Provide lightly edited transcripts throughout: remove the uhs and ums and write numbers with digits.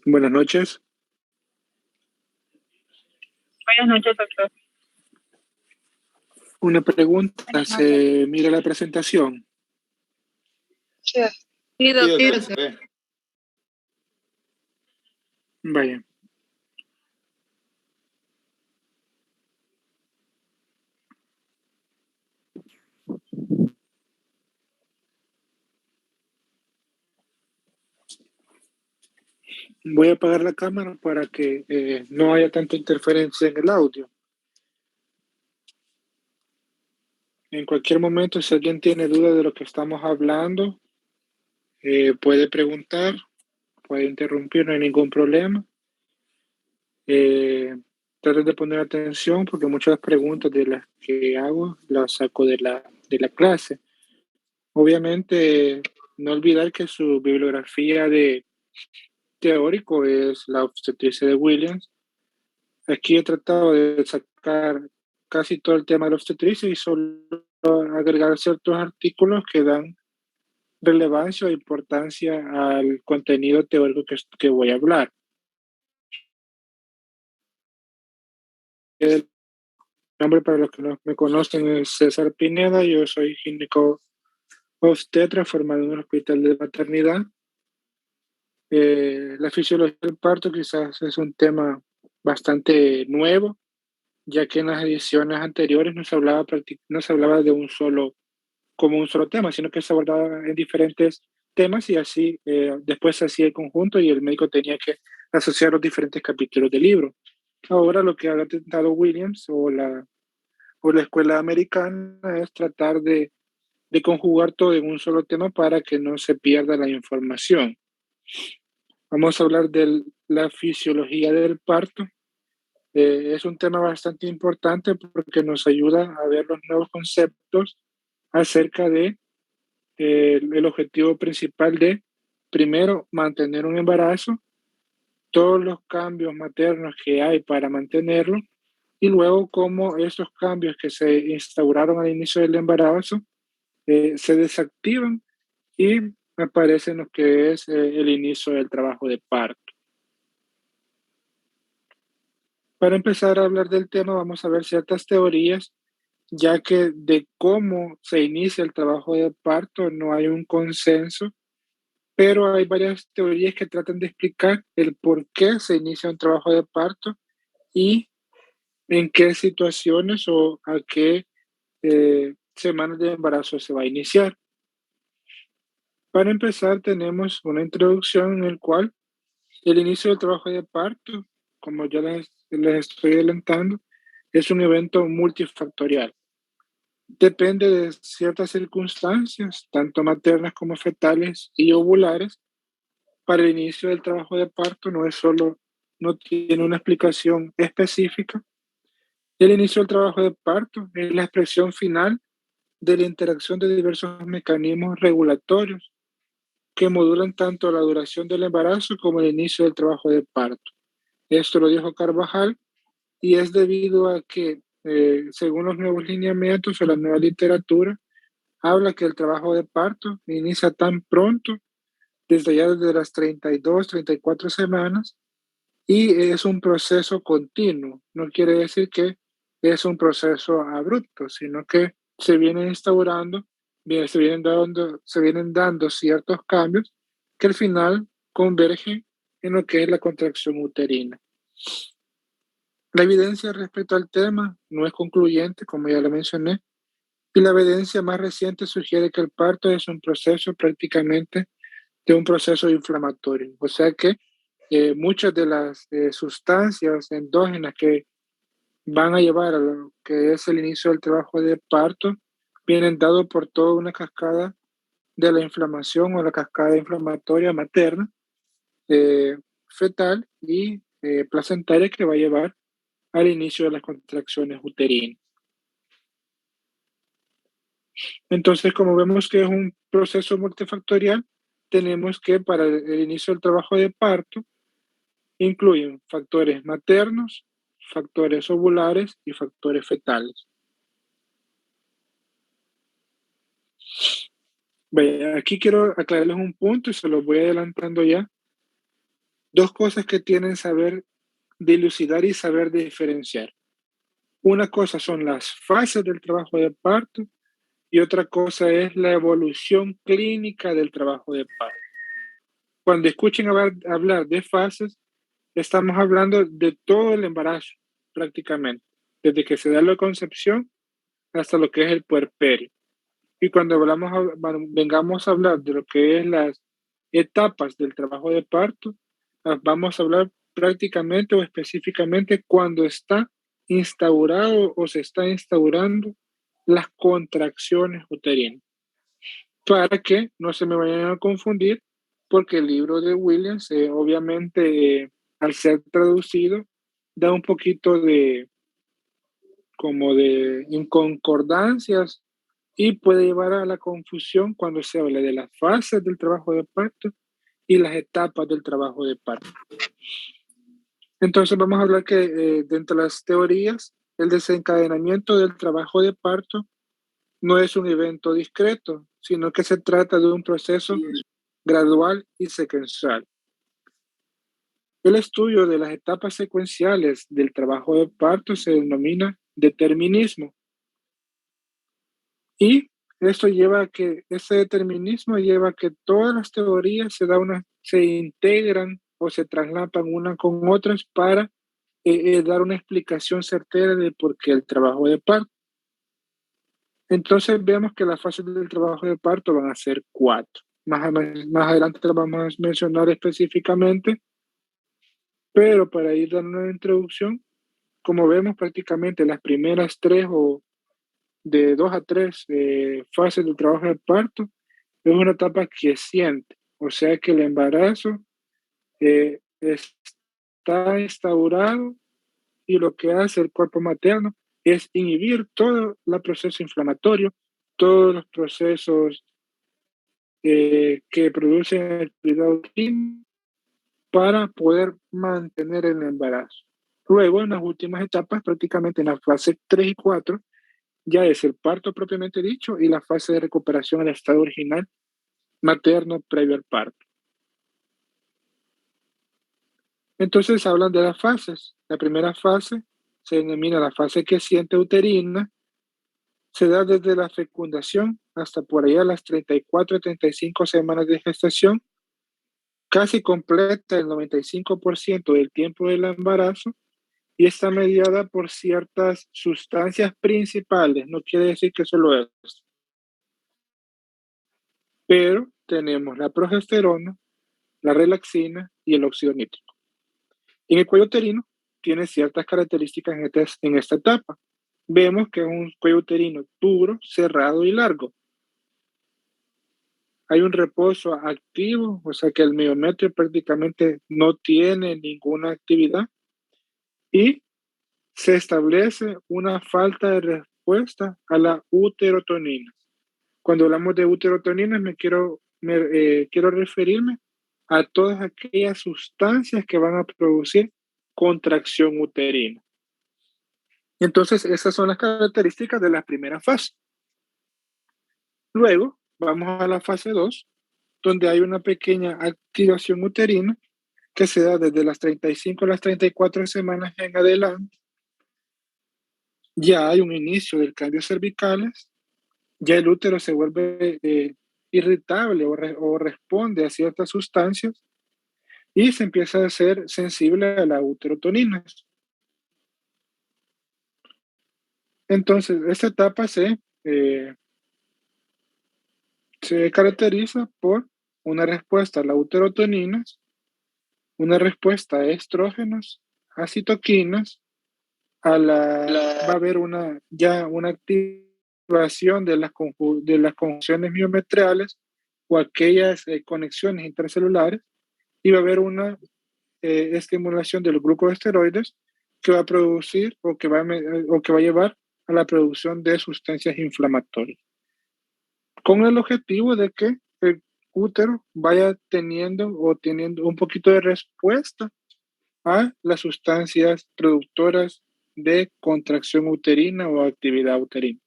Buenas noches. Buenas noches, doctor. Una pregunta, Buenas noches. ¿se mira la presentación? Sí, doctor. se ve. Vaya. Voy a apagar la cámara para que no haya tanta interferencia en el audio. En cualquier momento, si alguien tiene duda de lo que estamos hablando, puede preguntar, puede interrumpir, no hay ningún problema. Traten de poner atención porque muchas preguntas de las que hago las saco de la clase. Obviamente, no olvidar que su bibliografía de teórico es la obstetricia de Williams. Aquí he tratado de sacar casi todo el tema de la obstetricia y solo agregar ciertos artículos que dan relevancia o importancia al contenido teórico que voy a hablar. El nombre para los que no me conocen es César Pineda, yo soy ginecólogo obstetra formado en un hospital de maternidad. La fisiología del parto quizás es un tema bastante nuevo, ya que en las ediciones anteriores no se hablaba de como un solo tema, sino que se abordaba en diferentes temas y así después se hacía el conjunto y el médico tenía que asociar los diferentes capítulos del libro. Ahora lo que ha intentado Williams o la escuela americana es tratar de conjugar todo en un solo tema para que no se pierda la información. Vamos a hablar de la fisiología del parto. Es un tema bastante importante porque nos ayuda a ver los nuevos conceptos acerca de el objetivo principal de, primero, mantener un embarazo, todos los cambios maternos que hay para mantenerlo, y luego cómo esos cambios que se instauraron al inicio del embarazo se desactivan y aparecen lo que es el inicio del trabajo de parto. Para empezar a hablar del tema, vamos a ver ciertas teorías, ya que de cómo se inicia el trabajo de parto no hay un consenso, pero hay varias teorías que tratan de explicar el por qué se inicia un trabajo de parto y en qué situaciones o a qué semanas de embarazo se va a iniciar. Para empezar, tenemos una introducción en la cual el inicio del trabajo de parto, como ya les estoy adelantando, es un evento multifactorial. Depende de ciertas circunstancias, tanto maternas como fetales y ovulares. Para el inicio del trabajo de parto no tiene una explicación específica. El inicio del trabajo de parto es la expresión final de la interacción de diversos mecanismos regulatorios que modulan tanto la duración del embarazo como el inicio del trabajo de parto. Esto lo dijo Carvajal y es debido a que, según los nuevos lineamientos o la nueva literatura, habla que el trabajo de parto inicia tan pronto, desde las 32, 34 semanas, y es un proceso continuo. No quiere decir que es un proceso abrupto, sino que se vienen instaurando, se vienen dando ciertos cambios que al final convergen en lo que es la contracción uterina. La evidencia respecto al tema no es concluyente, como ya lo mencioné, y la evidencia más reciente sugiere que el parto es un proceso prácticamente de un proceso inflamatorio. O sea que muchas de las sustancias endógenas que van a llevar a lo que es el inicio del trabajo de parto vienen dados por toda una cascada de la inflamación o la cascada inflamatoria materna, fetal y placentaria que va a llevar al inicio de las contracciones uterinas. Entonces, como vemos que es un proceso multifactorial, tenemos que para el inicio del trabajo de parto incluyen factores maternos, factores ovulares y factores fetales. Vaya, aquí quiero aclararles un punto y se los voy adelantando ya. Dos cosas que tienen saber dilucidar y saber diferenciar. Una cosa son las fases del trabajo de parto y otra cosa es la evolución clínica del trabajo de parto. Cuando escuchen hablar de fases, estamos hablando de todo el embarazo, prácticamente, desde que se da la concepción hasta lo que es el puerperio. Y cuando vengamos a hablar de lo que es las etapas del trabajo de parto, vamos a hablar prácticamente o específicamente cuando está instaurado o se está instaurando las contracciones uterinas, para que no se me vayan a confundir, porque el libro de Williams, obviamente, al ser traducido, da un poquito de como de inconcordancias y puede llevar a la confusión cuando se habla de las fases del trabajo de parto y las etapas del trabajo de parto. Entonces vamos a hablar que dentro de las teorías, el desencadenamiento del trabajo de parto no es un evento discreto, sino que se trata de un proceso gradual y secuencial. El estudio de las etapas secuenciales del trabajo de parto se denomina determinismo. Y esto lleva a que, ese determinismo lleva a que todas las teorías se integran o se traslapan una con otras para dar una explicación certera de por qué el trabajo de parto. Entonces vemos que las fases del trabajo de parto van a ser 4. Más adelante las vamos a mencionar específicamente, pero para ir dando una introducción, como vemos prácticamente las primeras 3 o de 2 a 3 fases del trabajo de parto es una etapa quiescente, o sea que el embarazo está instaurado y lo que hace el cuerpo materno es inhibir todo el proceso inflamatorio, todos los procesos que producen actividad uterina para poder mantener el embarazo. Luego, en las últimas etapas, prácticamente en la fase 3 y 4, ya es el parto propiamente dicho y la fase de recuperación al estado original materno previo al parto. Entonces hablan de las fases. La primera fase se denomina la fase quiescente uterina. Se da desde la fecundación hasta por allá las 34 35 semanas de gestación. Casi completa el 95% del tiempo del embarazo y está mediada por ciertas sustancias principales. No quiere decir que solo es. Pero tenemos la progesterona, la relaxina y el óxido nítrico. En el cuello uterino tiene ciertas características en esta etapa. Vemos que es un cuello uterino duro, cerrado y largo. Hay un reposo activo, o sea que el miometrio prácticamente no tiene ninguna actividad y se establece una falta de respuesta a la uterotonina. Cuando hablamos de uterotonina quiero referirme a todas aquellas sustancias que van a producir contracción uterina. Entonces, esas son las características de la primera fase. Luego, vamos a la fase 2, donde hay una pequeña activación uterina que se da desde las 35 a las 34 semanas en adelante. Ya hay un inicio del cambio cervicales, ya el útero se vuelve irritable o responde a ciertas sustancias y se empieza a ser sensible a la uterotonina. Entonces, esta etapa se caracteriza por una respuesta a la uterotonina, una respuesta a estrógenos, a citoquinas, va a haber una activación de las conjunciones miometriales o aquellas conexiones intracelulares y va a haber una estimulación de los glucoesteroides que va a producir o que va a llevar a la producción de sustancias inflamatorias, con el objetivo de que el útero vaya teniendo un poquito de respuesta a las sustancias productoras de contracción uterina o actividad uterina.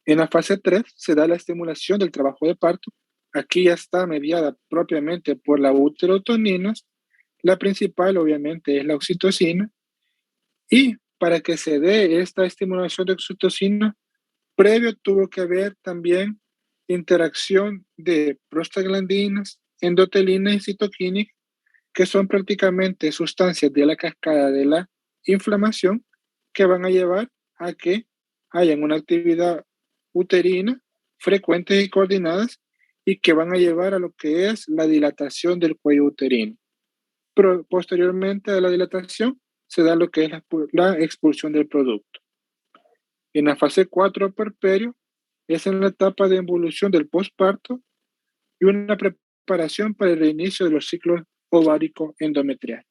En la fase 3 se da la estimulación del trabajo de parto. Aquí ya está mediada propiamente por la uterotoninas. La principal obviamente es la oxitocina. Y para que se dé esta estimulación de oxitocina, previo tuvo que haber también interacción de prostaglandinas, endotelinas y citoquinas, que son prácticamente sustancias de la cascada de la inflamación que van a llevar a que hayan una actividad uterina frecuentes y coordinadas y que van a llevar a lo que es la dilatación del cuello uterino. Pero posteriormente a la dilatación se da lo que es la expulsión del producto. En la fase 4 puerperio es en la etapa de involución del posparto y una preparación para el reinicio de los ciclos ovárico endometrial.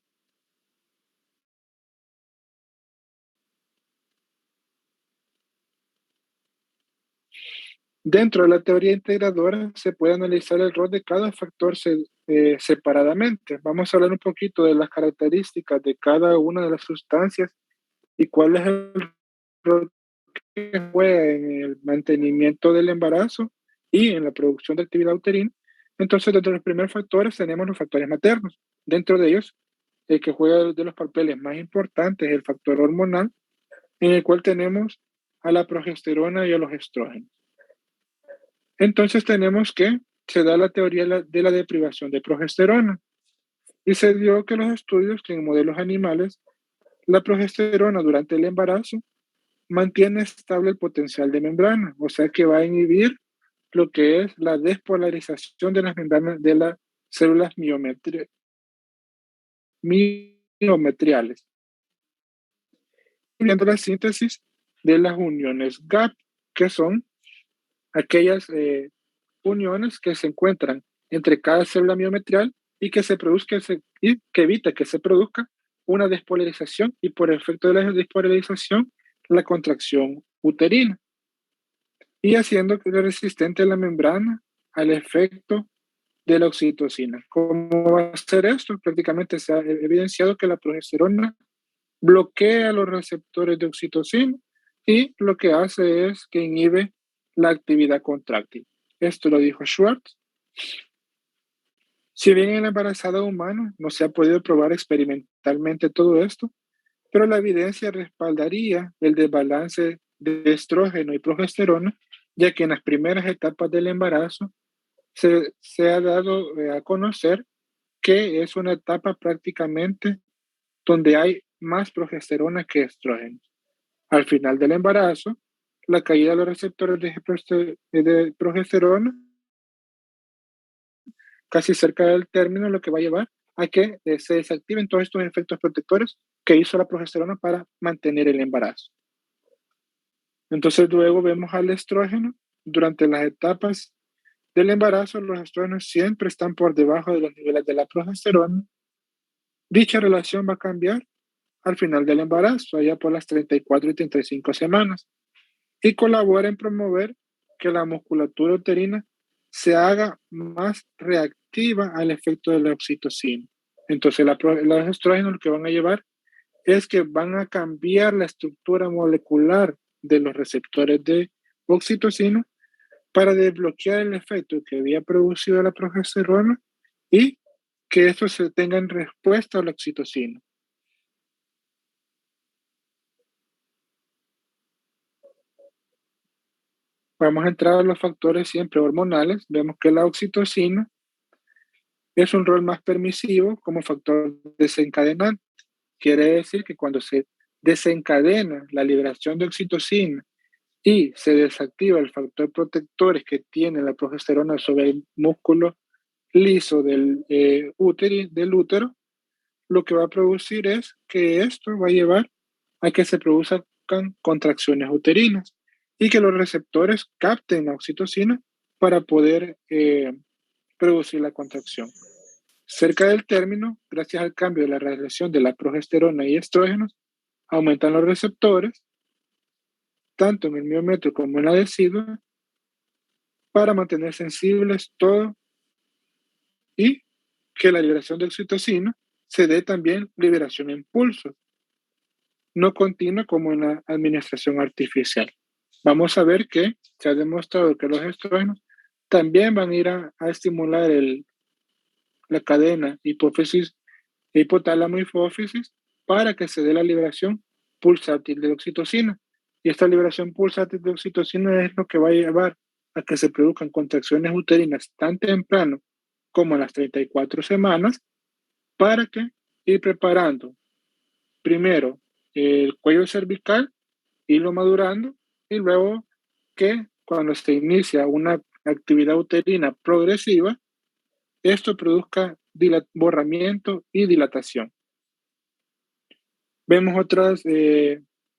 Dentro de la teoría integradora se puede analizar el rol de cada factor separadamente. Vamos a hablar un poquito de las características de cada una de las sustancias y cuál es el rol que juega en el mantenimiento del embarazo y en la producción de actividad uterina. Entonces, dentro de los primeros factores tenemos los factores maternos. Dentro de ellos, el que juega de los papeles más importantes es el factor hormonal, en el cual tenemos a la progesterona y a los estrógenos. Entonces tenemos que se da la teoría de la deprivación de progesterona y se dio que los estudios que en modelos animales la progesterona durante el embarazo mantiene estable el potencial de membrana, o sea que va a inhibir lo que es la despolarización de las membranas de las células miometriales, incluyendo la síntesis de las uniones GAP, que son aquellas uniones que se encuentran entre cada célula miometrial y que se produzca y que evita que se produzca una despolarización y por efecto de la despolarización la contracción uterina y haciendo que sea resistente la membrana al efecto de la oxitocina. ¿Cómo va a ser esto? Prácticamente se ha evidenciado que la progesterona bloquea los receptores de oxitocina y lo que hace es que inhibe la actividad contráctil. Esto lo dijo Schwartz. Si bien en la embarazada humana no se ha podido probar experimentalmente todo esto, pero la evidencia respaldaría el desbalance de estrógeno y progesterona, ya que en las primeras etapas del embarazo se ha dado a conocer que es una etapa prácticamente donde hay más progesterona que estrógeno. Al final del embarazo, la caída de los receptores de progesterona, casi cerca del término, lo que va a llevar a que se desactiven todos estos efectos protectores que hizo la progesterona para mantener el embarazo. Entonces luego vemos al estrógeno. Durante las etapas del embarazo, los estrógenos siempre están por debajo de los niveles de la progesterona. Dicha relación va a cambiar al final del embarazo, allá por las 34 y 35 semanas, y colabora en promover que la musculatura uterina se haga más reactiva al efecto de la oxitocina. Entonces, los estrógenos lo que van a llevar es que van a cambiar la estructura molecular de los receptores de oxitocina para desbloquear el efecto que había producido la progesterona y que estos se tenga en respuesta a la oxitocina. Vamos a entrar a los factores siempre hormonales. Vemos que la oxitocina es un rol más permisivo como factor desencadenante. Quiere decir que cuando se desencadena la liberación de oxitocina y se desactiva el factor protector que tiene la progesterona sobre el músculo liso del útero, lo que va a producir es que esto va a llevar a que se produzcan contracciones uterinas y que los receptores capten la oxitocina para poder producir la contracción. Cerca del término, gracias al cambio de la relación de la progesterona y estrógenos, aumentan los receptores, tanto en el miometrio como en la decidua, para mantener sensibles todo y que la liberación de oxitocina se dé también liberación en pulsos, no continua como en la administración artificial. vamos a ver que se ha demostrado que los estrógenos también van a ir a estimular la cadena hipófisis, hipotálamo hipófisis para que se dé la liberación pulsátil de oxitocina. Y esta liberación pulsátil de oxitocina es lo que va a llevar a que se produzcan contracciones uterinas tan temprano como a las 34 semanas para que ir preparando primero el cuello cervical, irlo madurando y luego que cuando se inicia una actividad uterina progresiva, esto produzca borramiento y dilatación. Vemos otras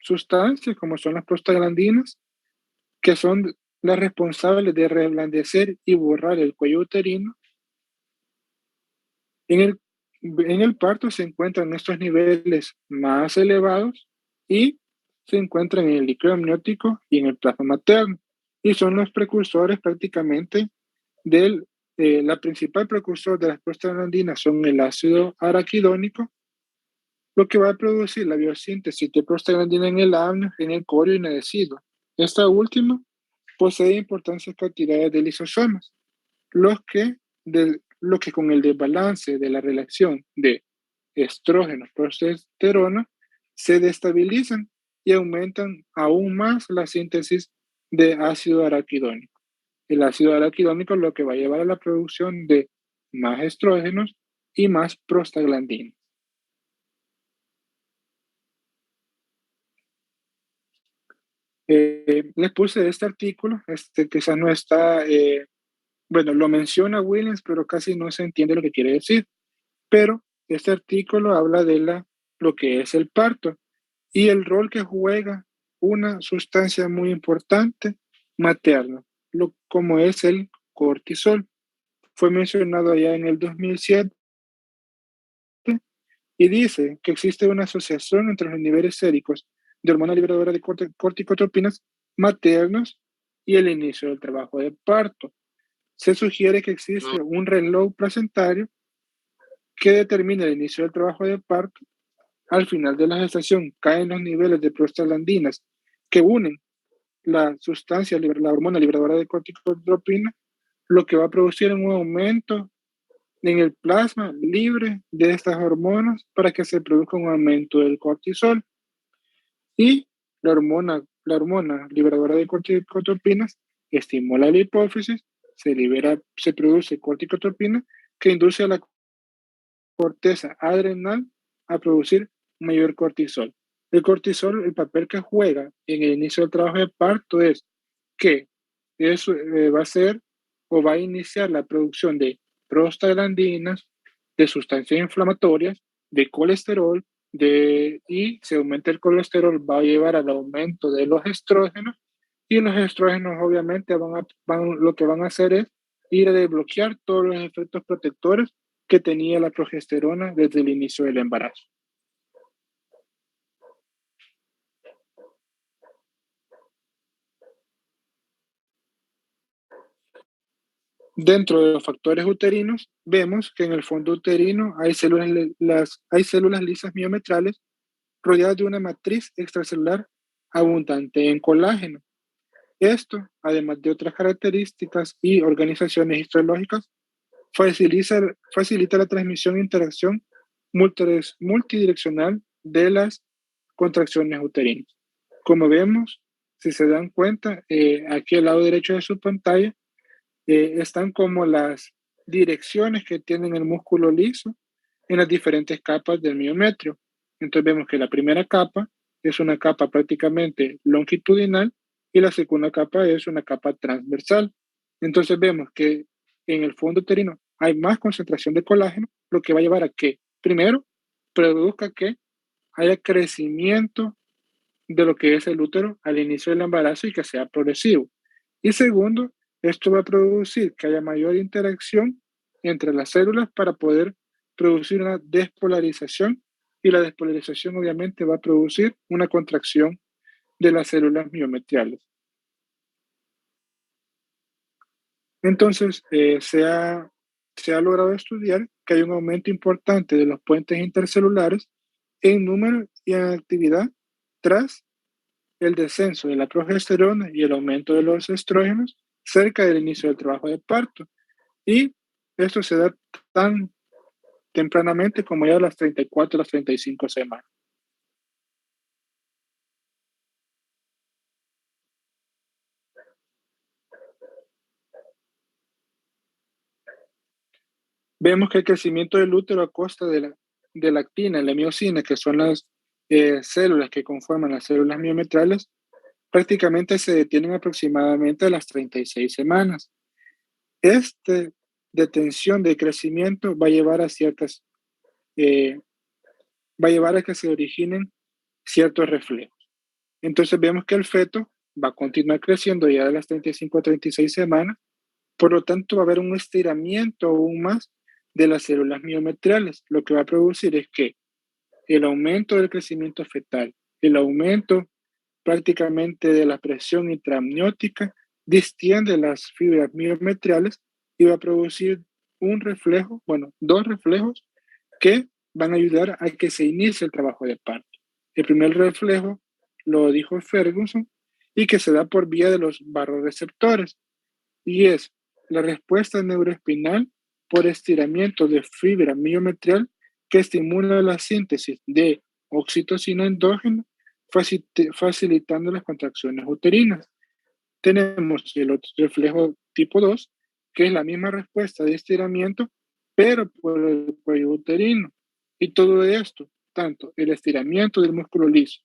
sustancias como son las prostaglandinas, que son las responsables de reblandecer y borrar el cuello uterino. En el parto se encuentran estos niveles más elevados y se encuentran en el líquido amniótico y en el plasma materno. Y son los precursores prácticamente la principal precursor de las prostaglandinas son el ácido araquidónico, lo que va a producir la biosíntesis de prostaglandina en el amnio, en el corio y en el deciduo. Esta última posee importantes cantidades de lisosomas, los que, lo que con el desbalance de la relación de estrógeno-progesterona se destabilizan y aumentan aún más la síntesis de ácido araquidónico. El ácido araquidónico lo que va a llevar a la producción de más estrógenos y más prostaglandinas. Les puse este artículo, quizás no está, bueno, lo menciona Williams, pero casi no se entiende lo que quiere decir. Pero este artículo habla de lo que es el parto y el rol que juega una sustancia muy importante materna, como es el cortisol. Fue mencionado allá en el 2007 y dice que existe una asociación entre los niveles séricos de hormona liberadora de corticotropinas maternos y el inicio del trabajo de parto. Se sugiere que existe un reloj placentario que determina el inicio del trabajo de parto. Al final de la gestación caen los niveles de prostaglandinas que unen la sustancia, la hormona liberadora de corticotropina, lo que va a producir un aumento en el plasma libre de estas hormonas para que se produzca un aumento del cortisol. Y la hormona liberadora de corticotropinas estimula la hipófisis, se produce corticotropina que induce a la corteza adrenal a producir mayor cortisol. El cortisol, el papel que juega en el inicio del trabajo de parto es que eso va a ser o va a iniciar la producción de prostaglandinas, de sustancias inflamatorias, de colesterol, y si aumenta el colesterol va a llevar al aumento de los estrógenos y los estrógenos obviamente lo que van a hacer es ir a desbloquear todos los efectos protectores que tenía la progesterona desde el inicio del embarazo. Dentro de los factores uterinos, vemos que en el fondo uterino hay células lisas miometrales rodeadas de una matriz extracelular abundante en colágeno. Esto, además de otras características y organizaciones histológicas, facilita la transmisión e interacción multidireccional de las contracciones uterinas. Como vemos, si se dan cuenta, aquí al lado derecho de su pantalla, están como las direcciones que tienen el músculo liso en las diferentes capas del miometrio. Entonces vemos que la primera capa es una capa prácticamente longitudinal y la segunda capa es una capa transversal. Entonces vemos que en el fondo uterino hay más concentración de colágeno, lo que va a llevar a que, primero, produzca que haya crecimiento de lo que es el útero al inicio del embarazo y que sea progresivo. Y segundo, esto va a producir que haya mayor interacción entre las células para poder producir una despolarización y la despolarización obviamente va a producir una contracción de las células miometriales. Entonces, se ha logrado estudiar que hay un aumento importante de los puentes intercelulares en número y en actividad tras el descenso de la progesterona y el aumento de los estrógenos cerca del inicio del trabajo de parto. Y esto se da tan tempranamente como ya a las 34 a las 35 semanas. Vemos que el crecimiento del útero a costa de la actina y la miocina, que son las células que conforman las células miometrales, prácticamente se detienen aproximadamente a las 36 semanas. Esta detención de crecimiento va a llevar a eh, va a llevar a que se originen ciertos reflejos. Entonces vemos que el feto va a continuar creciendo ya de las 35 a 36 semanas, por lo tanto va a haber un estiramiento aún más de las células miometriales, lo que va a producir es que el aumento del crecimiento fetal, el aumento prácticamente de la presión intraamniótica, distiende las fibras miometriales y va a producir un reflejo, bueno, dos reflejos que van a ayudar a que se inicie el trabajo de parto. El primer reflejo lo dijo Ferguson y que se da por vía de los barroreceptores y es la respuesta neuroespinal por estiramiento de fibra miometrial que estimula la síntesis de oxitocina endógena, facilitando las contracciones uterinas. Tenemos el otro reflejo tipo 2, que es la misma respuesta de estiramiento, pero por el cuello uterino. Y todo esto, tanto el estiramiento del músculo liso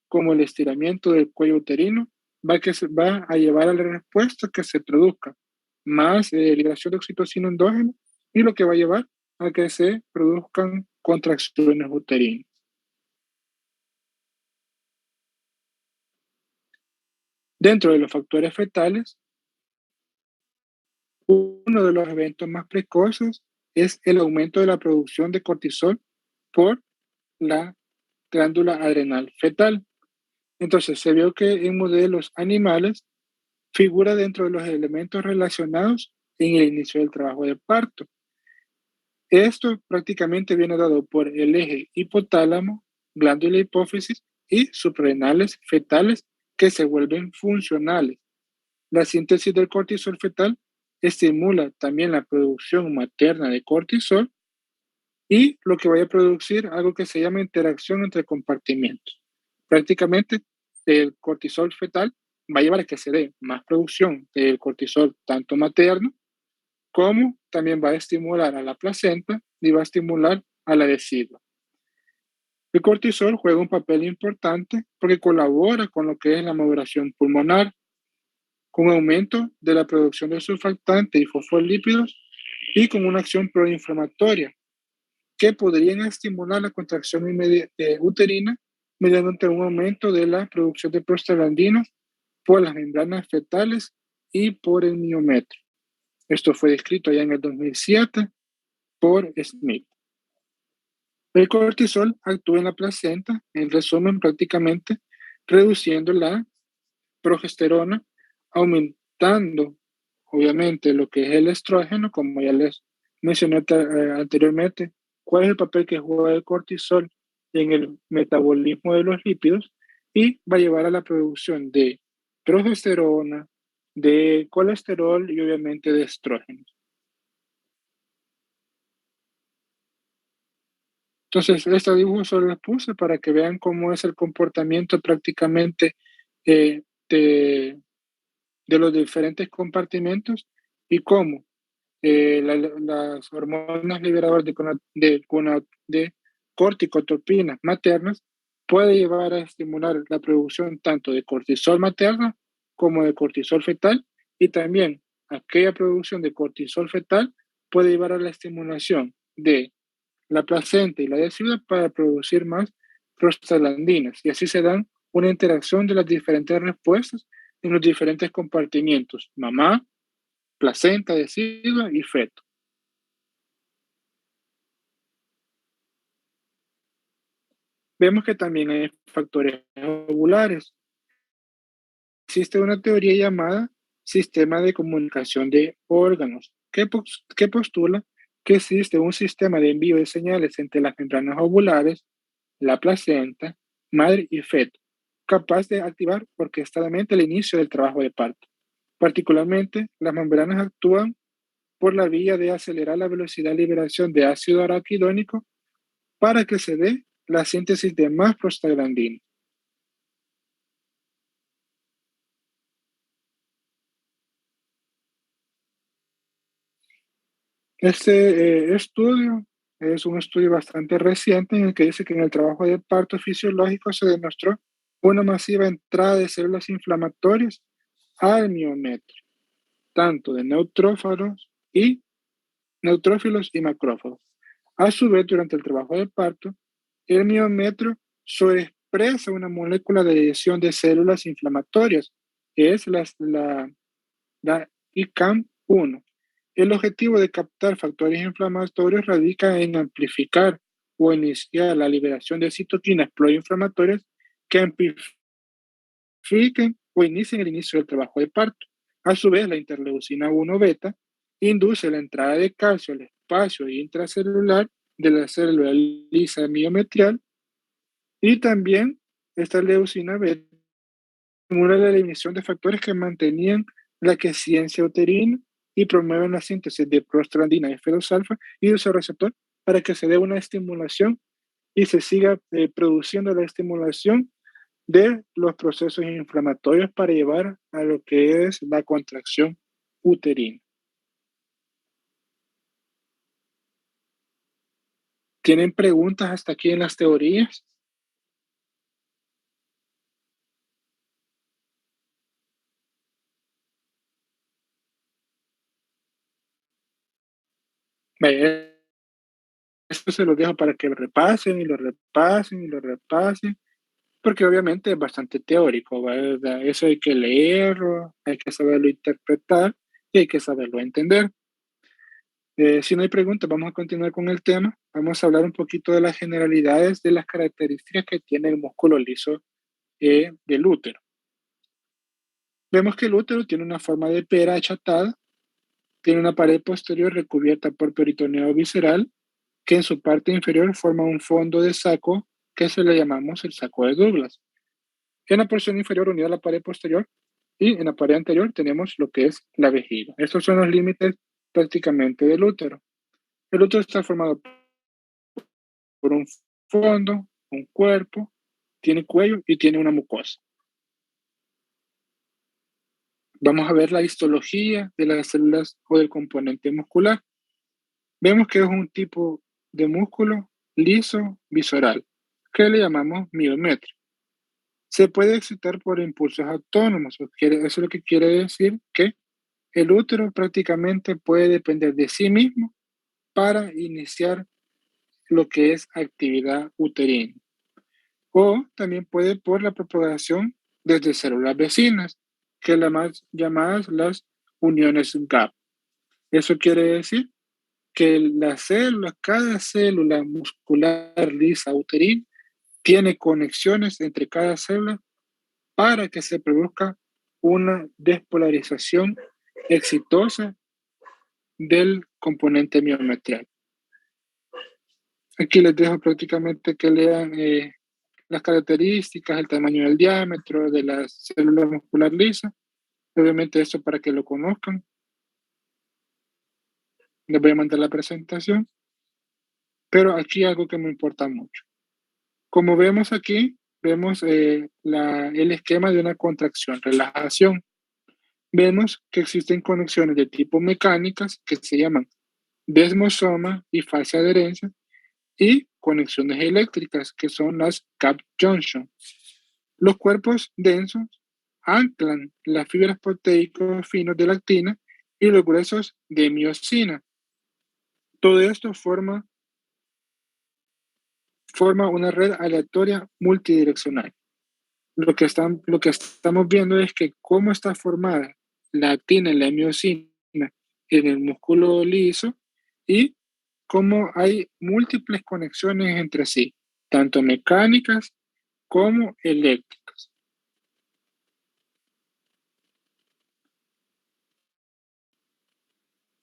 como el estiramiento del cuello uterino, va a llevar a la respuesta que se produzca más liberación de oxitocina endógena y lo que va a llevar a que se produzcan contracciones uterinas. Dentro de los factores fetales, uno de los eventos más precoces es el aumento de la producción de cortisol por la glándula adrenal fetal. Entonces, se vio que en modelos animales figura dentro de los elementos relacionados en el inicio del trabajo de parto. Esto prácticamente viene dado por el eje hipotálamo, glándula hipófisis y suprarrenales fetales que se vuelven funcionales. La síntesis del cortisol fetal estimula también la producción materna de cortisol y lo que vaya a producir algo que se llama interacción entre compartimientos. Prácticamente el cortisol fetal va a llevar a que se dé más producción del cortisol tanto materno como también va a estimular a la placenta y va a estimular a la decidua. El cortisol juega un papel importante porque colabora con lo que es la maduración pulmonar, con aumento de la producción de surfactantes y fosfolípidos y con una acción proinflamatoria que podrían estimular la contracción uterina mediante un aumento de la producción de prostaglandinas por las membranas fetales y por el miometrio. Esto fue descrito ya en el 2007 por Smith. El cortisol actúa en la placenta, en resumen, prácticamente reduciendo la progesterona, aumentando, obviamente, lo que es el estrógeno, como ya les mencioné anteriormente. ¿Cuál es el papel que juega el cortisol en el metabolismo de los lípidos? Y va a llevar a la producción de progesterona, de colesterol y obviamente de estrógeno. Entonces, este dibujo solo les puse para que vean cómo es el comportamiento prácticamente eh, de, de los diferentes compartimentos y cómo las hormonas liberadoras de corticotropinas maternas puede llevar a estimular la producción tanto de cortisol materna como de cortisol fetal y también aquella producción de cortisol fetal puede llevar a la estimulación de la placenta y la decidua para producir más prostaglandinas y así se dan una interacción de las diferentes respuestas en los diferentes compartimientos, mamá, placenta, decidua y feto. Vemos que también hay factores ovulares. Existe una teoría llamada sistema de comunicación de órganos, que postula que existe un sistema de envío de señales entre las membranas ovulares, la placenta, madre y feto. capaz de activar orquestadamente el inicio del trabajo de parto. Particularmente, las membranas actúan por la vía de acelerar la velocidad de liberación de ácido araquidónico para que se dé la síntesis de más prostaglandina. Este estudio es un estudio bastante reciente en el que dice que en el trabajo de parto fisiológico se demostró una masiva entrada de células inflamatorias al miometrio, tanto de neutrófilos y macrófagos. A su vez, durante el trabajo de parto, el miometrio sobreexpresa una molécula de adhesión de células inflamatorias, que es la ICAM-1. El objetivo de captar factores inflamatorios radica en amplificar o iniciar la liberación de citoquinas proinflamatorias que amplifiquen o inicien el inicio del trabajo de parto. A su vez, la interleucina 1 beta induce la entrada de calcio al espacio intracelular de la célula lisa miometrial y también esta leucina beta estimula la eliminación de factores que mantenían la quiescencia uterina y promueven la síntesis de prostaglandina F2-alfa y de su receptor para que se dé una estimulación y se siga produciendo la estimulación de los procesos inflamatorios para llevar a lo que es la contracción uterina. ¿Tienen preguntas hasta aquí en las teorías? Esto se los dejo para que lo repasen y lo repasen y lo repasen, porque obviamente es bastante teórico, ¿verdad? Eso hay que leerlo, hay que saberlo interpretar y hay que saberlo entender. Si no hay preguntas, vamos a continuar con el tema. Vamos a hablar un poquito de las generalidades de las características que tiene el músculo liso del útero. Vemos que el útero tiene una forma de pera achatada, tiene una pared posterior recubierta por peritoneo visceral, que en su parte inferior forma un fondo de saco que se le llamamos el saco de Douglas. En la porción inferior unida a la pared posterior y en la pared anterior tenemos lo que es la vejiga. Estos son los límites prácticamente del útero. El útero está formado por un fondo, un cuerpo, tiene cuello y tiene una mucosa. Vamos a ver la histología de las células o del componente muscular. Vemos que es un tipo de músculo liso visceral, que le llamamos miometrio. Se puede excitar por impulsos autónomos, eso es lo que quiere decir que el útero prácticamente puede depender de sí mismo para iniciar lo que es actividad uterina. O también puede por la propagación desde células vecinas, que las más llamadas las uniones GAP. Eso quiere decir que cada célula muscular lisa uterina tiene conexiones entre cada célula para que se produzca una despolarización exitosa del componente miometrial. Aquí les dejo prácticamente que lean las características, el tamaño del diámetro de la célula muscular lisa. Obviamente esto para que lo conozcan. Les voy a mandar la presentación. Pero aquí algo que me importa mucho. Como vemos aquí, vemos el esquema de una contracción, relajación. Vemos que existen conexiones de tipo mecánicas que se llaman desmosoma y fase adherencia y conexiones eléctricas que son las gap junction. Los cuerpos densos anclan las fibras proteicos finos de la actina y los gruesos de miosina. Todo esto forma una red aleatoria multidireccional. Lo que estamos viendo es que cómo está formada la actina y la miosina en el músculo liso y cómo hay múltiples conexiones entre sí, tanto mecánicas como eléctricas.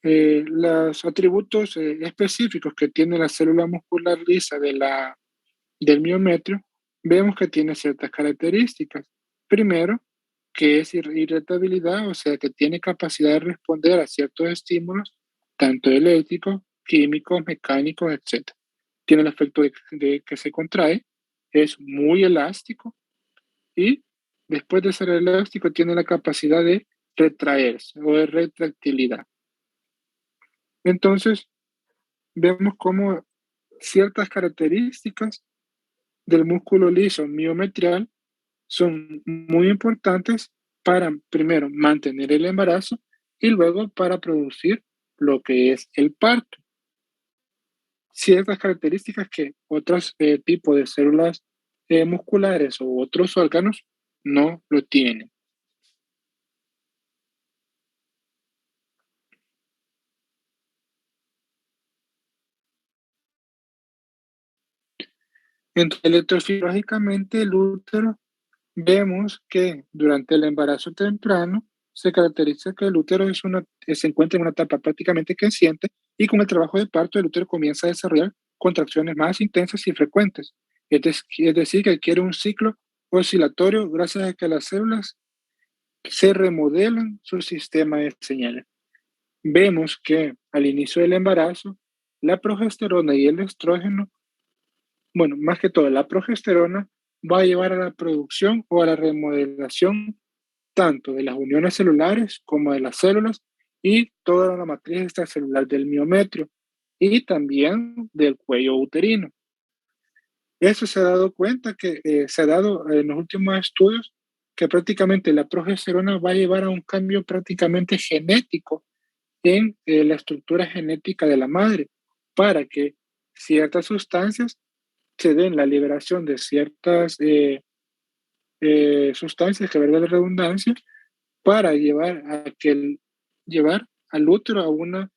Los atributos específicos que tiene la célula muscular lisa del miometrio vemos que tiene ciertas características. Primero, que es irritabilidad, o sea, que tiene capacidad de responder a ciertos estímulos, tanto eléctricos, químicos, mecánicos, etc. Tiene el efecto de que se contrae, es muy elástico y después de ser elástico tiene la capacidad de retraerse o de retractilidad. Entonces, vemos cómo ciertas características del músculo liso miometrial son muy importantes para, primero, mantener el embarazo y luego para producir lo que es el parto. Ciertas características que otros tipos de células musculares o otros órganos no lo tienen. Entonces, electrofisiológicamente, el útero, vemos que durante el embarazo temprano se caracteriza que el útero se encuentra en una etapa prácticamente creciente y con el trabajo de parto el útero comienza a desarrollar contracciones más intensas y frecuentes. Es decir, que adquiere un ciclo oscilatorio gracias a que las células se remodelan su sistema de señales. Vemos que al inicio del embarazo, la progesterona y el estrógeno, bueno, más que todo, la progesterona va a llevar a la producción o a la remodelación tanto de las uniones celulares como de las células y toda la matriz extracelular del miometrio y también del cuello uterino. Eso se ha dado cuenta que se ha dado en los últimos estudios que prácticamente la progesterona va a llevar a un cambio prácticamente genético en la estructura genética de la madre para que ciertas sustancias se den la liberación de ciertas sustancias, que valga la redundancia, para llevar al útero a un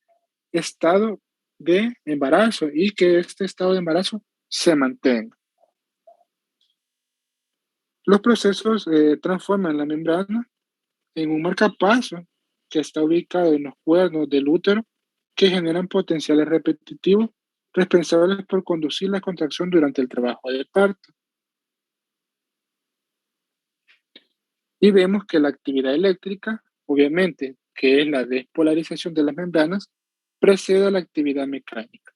estado de embarazo y que este estado de embarazo se mantenga. Los procesos transforman la membrana en un marcapaso que está ubicado en los cuernos del útero que generan potenciales repetitivos responsables por conducir la contracción durante el trabajo de parto. Y vemos que la actividad eléctrica, obviamente, que es la despolarización de las membranas, precede a la actividad mecánica.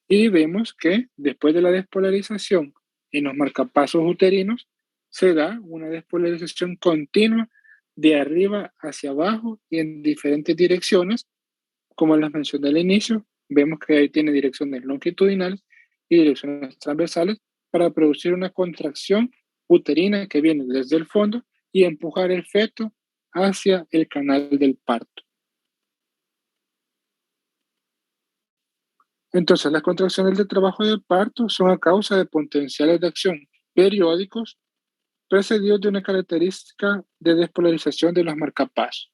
Y vemos que después de la despolarización en los marcapasos uterinos, se da una despolarización continua de arriba hacia abajo y en diferentes direcciones, como las mencioné al inicio. Vemos que ahí tiene direcciones longitudinales y direcciones transversales para producir una contracción uterina que viene desde el fondo y empujar el feto hacia el canal del parto. Entonces, las contracciones del trabajo del parto son a causa de potenciales de acción periódicos precedidos de una característica de despolarización de los marcapasos.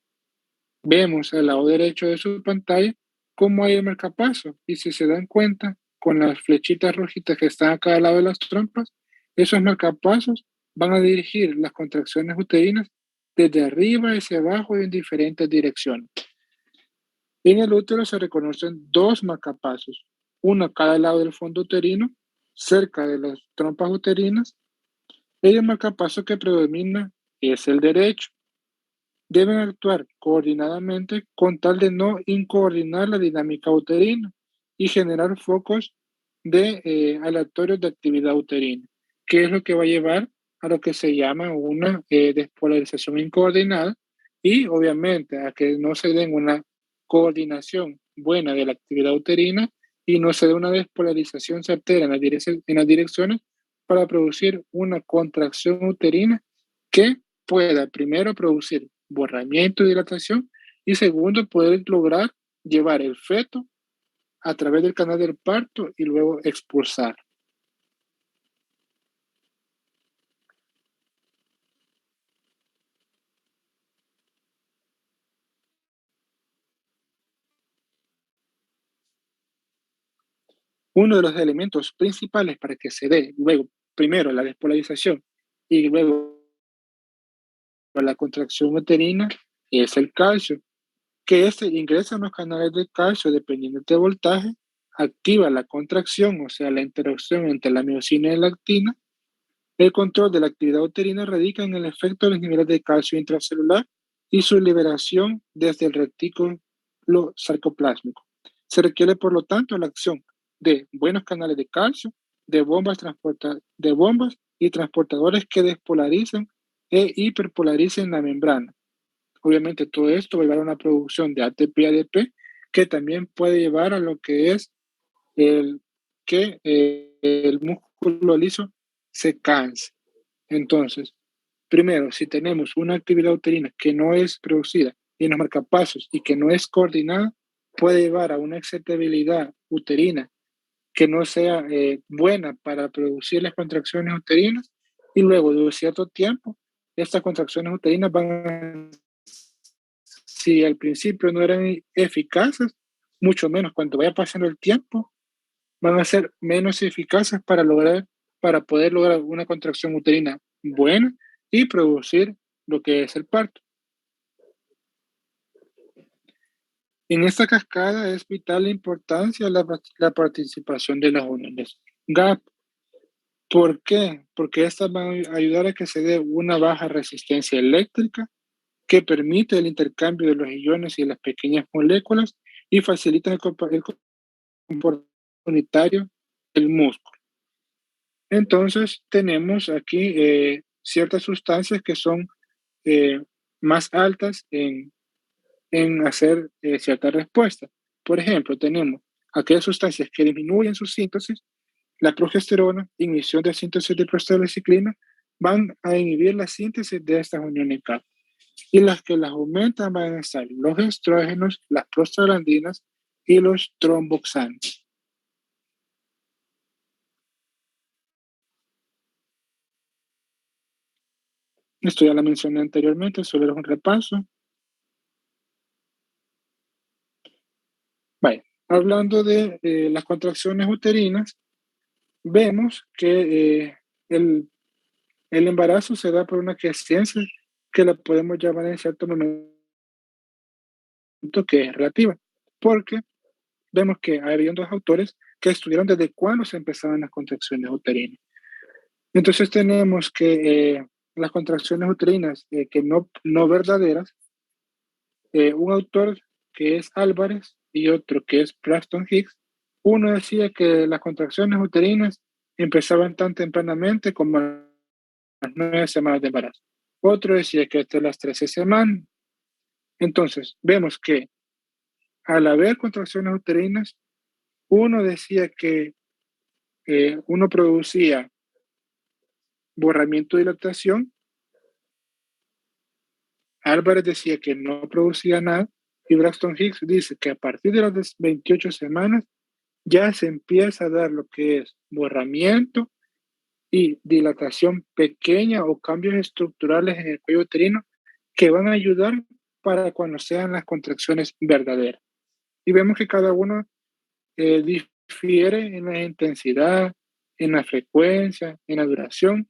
Vemos al lado derecho de su pantalla cómo hay el marcapaso y si se dan cuenta con las flechitas rojitas que están a cada lado de las trompas, esos marcapasos van a dirigir las contracciones uterinas desde arriba hacia abajo y en diferentes direcciones. En el útero se reconocen dos marcapasos, uno a cada lado del fondo uterino, cerca de las trompas uterinas. El marcapaso que predomina es el derecho. Deben actuar coordinadamente con tal de no incoordinar la dinámica uterina y generar focos de aleatorios de actividad uterina, que es lo que va a llevar a lo que se llama una despolarización incoordinada y obviamente a que no se den una coordinación buena de la actividad uterina y no se dé una despolarización certera en las direcciones para producir una contracción uterina que pueda primero producir borramiento y dilatación y segundo poder lograr llevar el feto a través del canal del parto y luego expulsar. Uno de los elementos principales para que se dé luego, primero la despolarización y luego la contracción uterina es el calcio, que este ingresa en los canales de calcio dependiendo del voltaje, activa la contracción, o sea, la interacción entre la miosina y la actina, El control de la actividad uterina radica en el efecto de los niveles de calcio intracelular y su liberación desde el retículo sarcoplásmico. Se requiere, por lo tanto, la acción de buenos canales de calcio, de bombas y transportadores que despolaricen e hiperpolaricen la membrana. Obviamente todo esto va a llevar a una producción de ATP y ADP que también puede llevar a lo que es que el músculo liso se canse. Entonces, primero, si tenemos una actividad uterina que no es producida en los marcapasos y que no es coordinada, puede llevar a una excitabilidad uterina que no sea buena para producir las contracciones uterinas y luego de un cierto tiempo, estas contracciones uterinas van a, si al principio no eran eficaces, mucho menos cuando vaya pasando el tiempo, van a ser menos eficaces para poder lograr una contracción uterina buena y producir lo que es el parto. En esta cascada es vital la importancia de la participación de las uniones GAP. ¿Por qué? Porque estas van a ayudar a que se dé una baja resistencia eléctrica que permite el intercambio de los iones y las pequeñas moléculas y facilita el comportamiento unitario del músculo. Entonces, tenemos aquí ciertas sustancias que son más altas en hacer cierta respuesta. Por ejemplo, tenemos aquellas sustancias que disminuyen su síntesis, la progesterona, inhibición de síntesis de prostaglaciclina, van a inhibir la síntesis de estas uniones CAP. Y las que las aumentan van a estar los estrógenos, las prostaglandinas y los tromboxanos. Esto ya lo mencioné anteriormente, solo es un repaso. Vaya, hablando de las contracciones uterinas, vemos que el embarazo se da por una quiescencia que la podemos llamar en cierto momento que es relativa, porque vemos que habían dos autores que estudiaron desde cuándo se empezaban las contracciones uterinas. Entonces tenemos que las contracciones uterinas que no verdaderas, un autor que es Álvarez y otro que es Preston Hicks, uno decía que las contracciones uterinas empezaban tan tempranamente como a las 9 semanas de embarazo. Otro decía que hasta las 13 semanas. Entonces, vemos que al haber contracciones uterinas, uno decía que uno producía borramiento y dilatación. Álvarez decía que no producía nada y Braxton Hicks dice que a partir de las 28 semanas ya se empieza a dar lo que es borramiento y dilatación pequeña o cambios estructurales en el cuello uterino que van a ayudar para cuando sean las contracciones verdaderas. Y vemos que cada uno difiere en la intensidad, en la frecuencia, en la duración,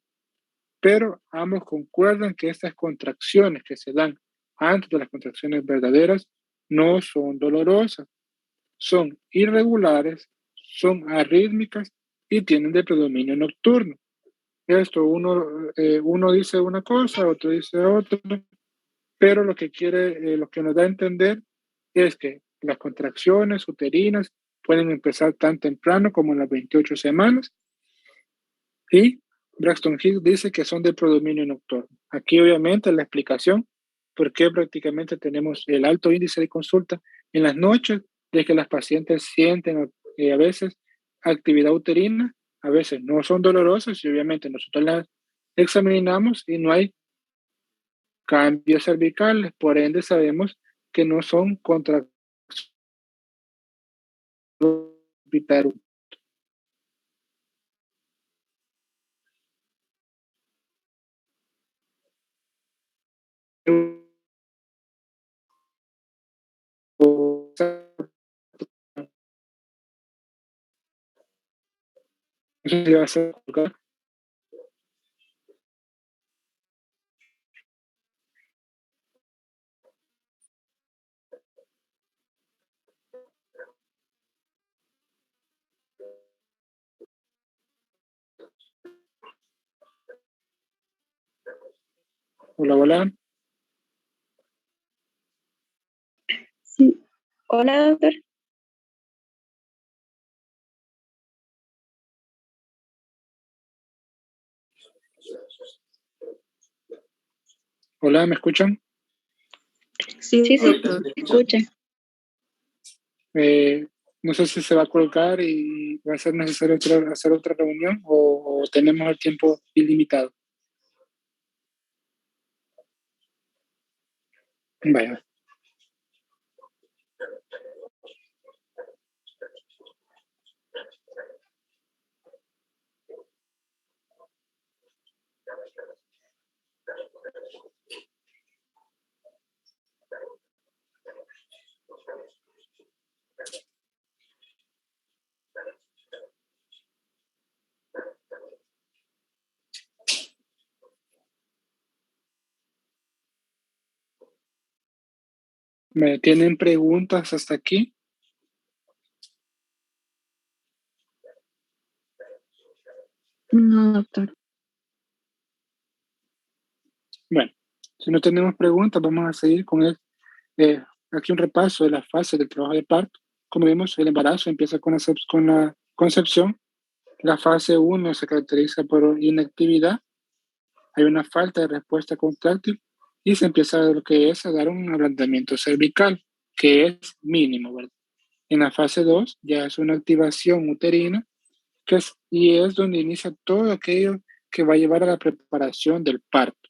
pero ambos concuerdan que estas contracciones que se dan antes de las contracciones verdaderas no son dolorosas, son irregulares, son arrítmicas y tienen de predominio nocturno. Esto uno dice una cosa, otro dice otra, pero lo que nos da a entender es que las contracciones uterinas pueden empezar tan temprano como en las 28 semanas y Braxton Hicks dice que son de predominio nocturno. Aquí obviamente la explicación por qué prácticamente tenemos el alto índice de consulta en las noches de que las pacientes sienten a veces actividad uterina, a veces no son dolorosas y obviamente nosotros las examinamos y no hay cambios cervicales, por ende sabemos que no son contracciones Hola, hola. Sí. Hola, doctor. Hola, ¿me escuchan? Sí, doctor. Escucha. Eh, no sé si se va a colocar y va a ser necesario hacer otra reunión o tenemos el tiempo ilimitado. Vaya. ¿Me tienen preguntas hasta aquí? No, doctor. Bueno, si no tenemos preguntas, vamos a seguir con aquí un repaso de las fases del trabajo de parto. Como vimos, el embarazo empieza con la concepción. La fase 1 se caracteriza por inactividad, hay una falta de respuesta contráctil y se empieza a lo que es a dar un ablandamiento cervical, que es mínimo, ¿verdad? En la fase 2 ya es una activación uterina, y es donde inicia todo aquello que va a llevar a la preparación del parto.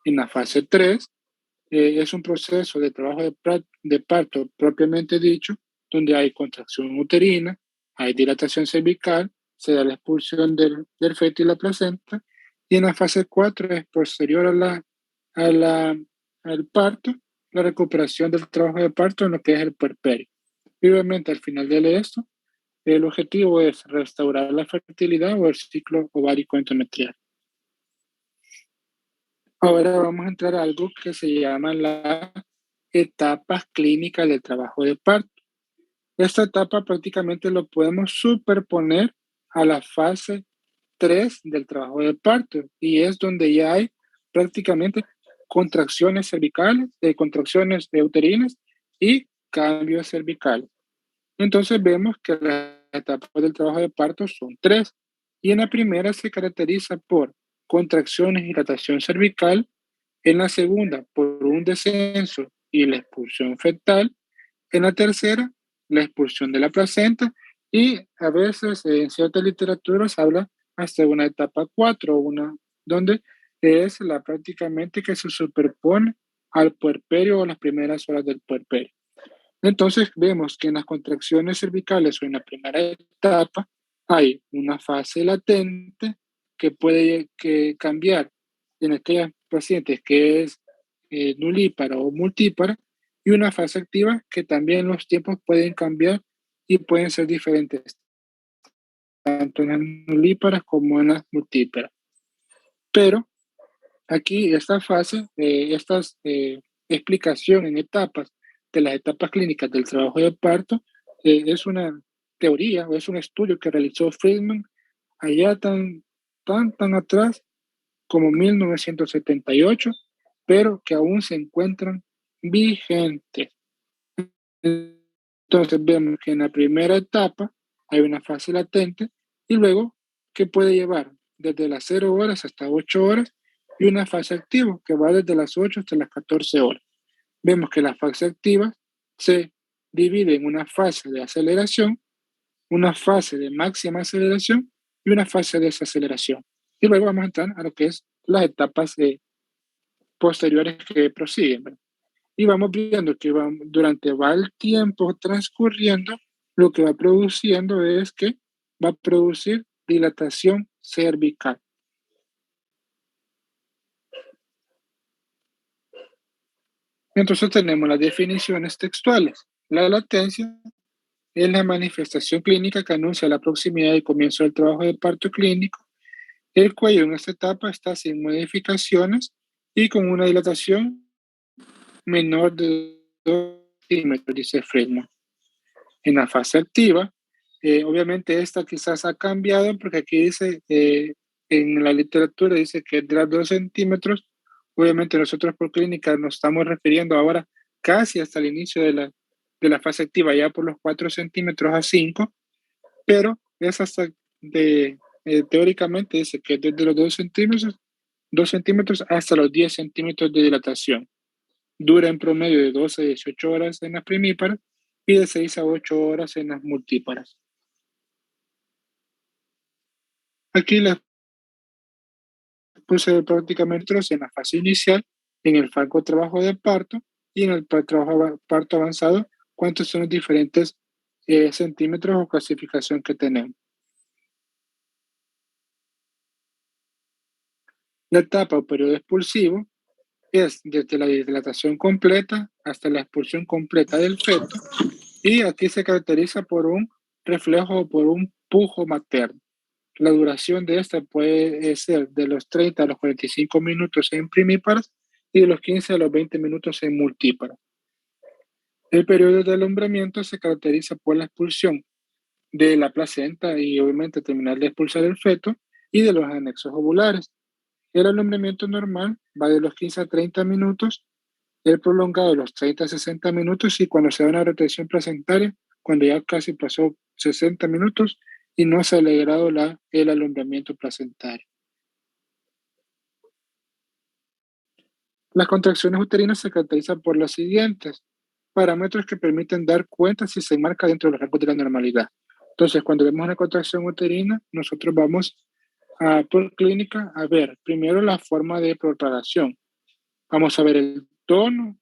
En la fase 3 es un proceso de trabajo de parto propiamente dicho, donde hay contracción uterina, hay dilatación cervical, se da la expulsión del feto y la placenta, y en la fase 4 es posterior a la, al parto, la recuperación del trabajo de parto en lo que es el puerperio. Y obviamente al final de esto, el objetivo es restaurar la fertilidad o el ciclo ovárico endometrial. Ahora vamos a entrar a algo que se llama las etapas clínicas del trabajo de parto. Esta etapa prácticamente lo podemos superponer a la fase 3 del trabajo de parto y es donde ya hay prácticamente contracciones cervicales, contracciones uterinas y cambios cervicales. Entonces vemos que las etapas del trabajo de parto son tres y en la primera se caracteriza por contracciones y dilatación cervical, en la segunda por un descenso y la expulsión fetal, en la tercera la expulsión de la placenta y a veces en ciertas literaturas habla hasta una etapa 4, donde es la prácticamente que se superpone al puerperio o las primeras horas del puerperio. Entonces vemos que en las contracciones cervicales o en la primera etapa hay una fase latente que puede cambiar en aquellas pacientes que es nulípara o multípara y una fase activa que también los tiempos pueden cambiar y pueden ser diferentes tanto en las nulíparas como en las multíparas. Pero aquí esta fase, explicación en etapas de las etapas clínicas del trabajo de parto, es una teoría o es un estudio que realizó Friedman allá tan atrás como 1978, pero que aún se encuentran vigentes. Entonces vemos que en la primera etapa hay una fase latente y luego que puede llevar desde las 0 horas hasta 8 horas y una fase activa que va desde las 8 hasta las 14 horas. Vemos que la fase activa se divide en una fase de aceleración, una fase de máxima aceleración y una fase de desaceleración. Y luego vamos a entrar a lo que es las etapas posteriores que prosiguen, ¿verdad? Y vamos viendo que durante va el tiempo transcurriendo, lo que va produciendo es que va a producir dilatación cervical. Entonces tenemos las definiciones textuales. La latencia es la manifestación clínica que anuncia la proximidad y comienzo del trabajo de parto clínico. El cuello en esta etapa está sin modificaciones y con una dilatación menor de 2 centímetros, dice Friedman. En la fase activa, obviamente esta quizás ha cambiado porque aquí dice, en la literatura dice que es de las 2 centímetros Obviamente nosotros por clínica nos estamos refiriendo ahora casi hasta el inicio de la fase activa, ya por los 4 centímetros a 5, pero es hasta teóricamente dice que desde los 2 centímetros hasta los 10 centímetros de dilatación. Dura en promedio de 12 a 18 horas en las primíparas y de 6 a 8 horas en las multíparas. Aquí les puse prácticamente en la fase inicial, en el franco trabajo de parto y en el trabajo de parto avanzado, cuántos son los diferentes centímetros o clasificación que tenemos. La etapa o periodo expulsivo es desde la dilatación completa hasta la expulsión completa del feto y aquí se caracteriza por un reflejo o por un pujo materno. La duración de esta puede ser de los 30 a los 45 minutos en primíparas y de los 15 a los 20 minutos en multíparas. El periodo de alumbramiento se caracteriza por la expulsión de la placenta y obviamente terminar de expulsar el feto y de los anexos ovulares. El alumbramiento normal va de los 15 a 30 minutos, el prolongado de los 30 a 60 minutos y cuando se da una retención placentaria, cuando ya casi pasó 60 minutos y no se ha alegrado el alumbramiento placentario. Las contracciones uterinas se caracterizan por los siguientes parámetros que permiten dar cuenta si se marca dentro de los rangos de la normalidad. Entonces, cuando vemos una contracción uterina, nosotros vamos por clínica a ver primero la forma de propagación. Vamos a ver el tono,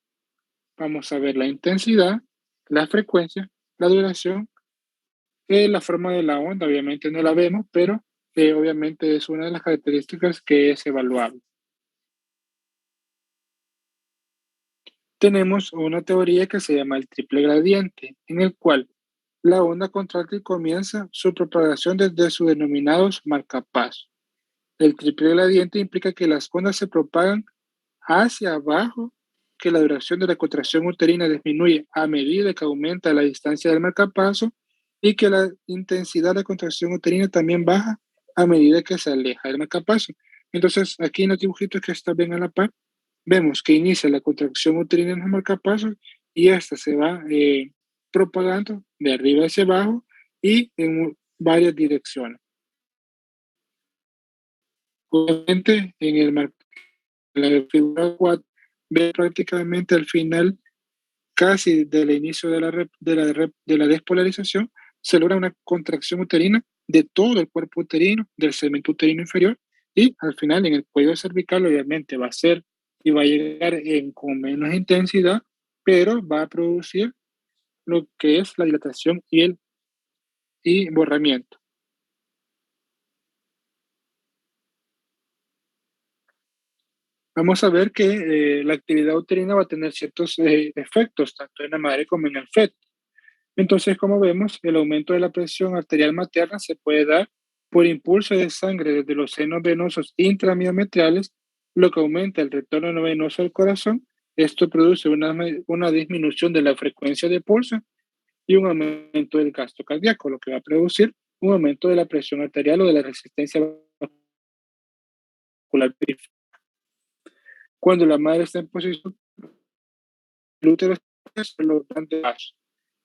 vamos a ver la intensidad, la frecuencia, la duración, la forma de la onda, obviamente no la vemos, pero obviamente es una de las características que es evaluable. Tenemos una teoría que se llama el triple gradiente, en el cual la onda contráctil comienza su propagación desde sus denominados marcapasos. El triple gradiente implica que las ondas se propagan hacia abajo, que la duración de la contracción uterina disminuye a medida que aumenta la distancia del marcapaso y que la intensidad de la contracción uterina también baja a medida que se aleja del marcapaso. Entonces, aquí en los dibujitos que están bien a la par, vemos que inicia la contracción uterina en los marcapasos y esta se va propagando de arriba hacia abajo y en varias direcciones. Obviamente, la figura 4 ve prácticamente al final, casi del inicio de la despolarización, se logra una contracción uterina de todo el cuerpo uterino, del segmento uterino inferior, y al final en el cuello cervical obviamente va a ser y va a llegar con menos intensidad, pero va a producir lo que es la dilatación y borramiento. Vamos a ver que la actividad uterina va a tener ciertos efectos, tanto en la madre como en el feto. Entonces, como vemos, el aumento de la presión arterial materna se puede dar por impulso de sangre desde los senos venosos intramiometriales, lo que aumenta el retorno venoso al corazón. Esto produce una disminución de la frecuencia de pulso y un aumento del gasto cardíaco, lo que va a producir un aumento de la presión arterial o de la resistencia vascular periférica. Cuando la madre está en posición, el útero es bastante bajo.